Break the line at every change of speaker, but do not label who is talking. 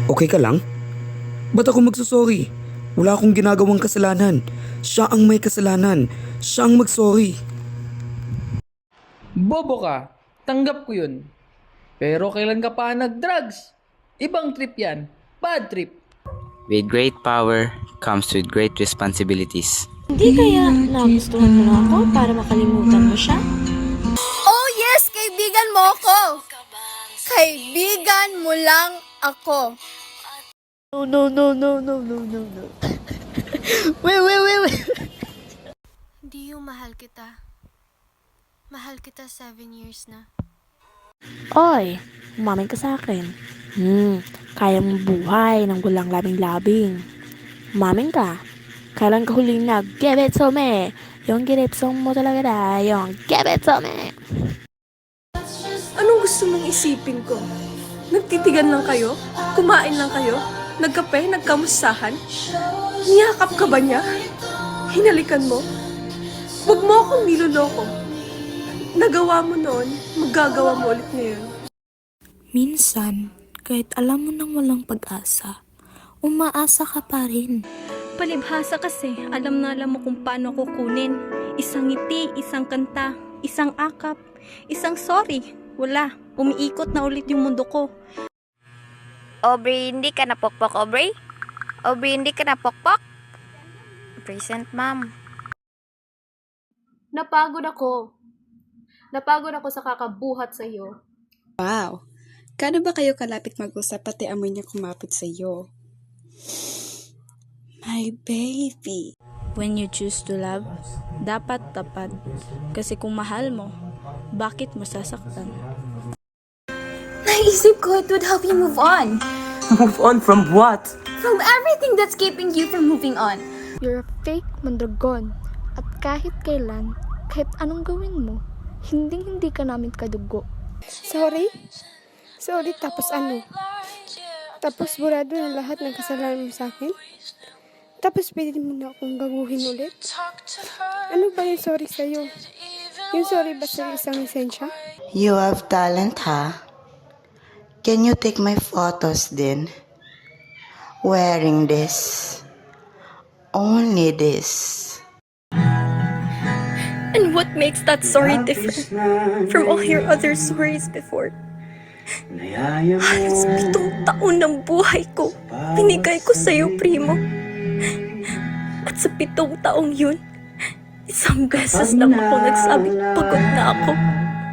Okay ka lang? Ba't ako magsusorry? Wala akong ginagawang kasalanan. Siya ang may kasalanan. Siya ang magsorry.
Bobo ka. Tanggap ko yun. Pero kailan ka pa nag-drugs? Ibang trip yan. Bad trip.
With great power comes with great responsibilities.
Hindi kaya nagustuhan mo na ako para makalimutan mo siya?
Oh yes, kaibigan mo ako. Kaibigan mo lang ako.
No. Wait.
Hindi yung mahal kita. Mahal kita 7 years na.
Oy, umamin ka sa akin. Kaya mong buhay ng walang labing-labing. Umamin ka. Kailan ka huling give it to me? Yung giripsong mo talaga na, yung give it to me.
Anong gusto mong isipin ko? Nagtitigan lang kayo? Kumain lang kayo? Nagkape? Nagkamustahan? Niyakap ka ba niya? Hinalikan mo? Huwag mo akong niloloko. Nagawa mo noon, magagawa mo ulit ngayon.
Minsan, kahit alam mo nang walang pag-asa, umaasa ka pa rin.
Palibhasa kasi, alam mo kung paano kukunin. Isang ngiti, isang kanta, isang akap, isang sorry. Wala, umiikot na ulit yung mundo ko.
Aubrey, hindi ka napokpok, Aubrey? Aubrey, hindi ka napokpok? Present, ma'am.
Napagod ako. Napagod ako sa kakabuhat sa iyo.
Wow! Kano ba kayo kalapit mag-usap pati amoy niya kumapit sa iyo? My baby.
When you choose to love, dapat tapat. Kasi kung mahal mo, bakit mo sasaktan?
Naisip ko it would help you move on.
Move on from what?
From everything that's keeping you from moving on.
You're a fake mandragon. At kahit kailan, kahit anong gawin mo, hindi ka namin kadugo.
Sorry? Sorry, tapos ano? Tapos burado na lahat ng kasalanan mo sa akin? Tapos pwede mo na akong gaguhin ulit? Ano ba yung sorry sa'yo? Yung sorry ba sa isang lisensya?
You have talent, ha? Can you take my photos then? Wearing this. Only this.
And what makes that sorry different from all your other sorries before? Halos 7 taon ng buhay ko, binigay ko sa'yo, Primo. At sa 7 taong yun, isang beses lang ako nagsabing pagod na ako.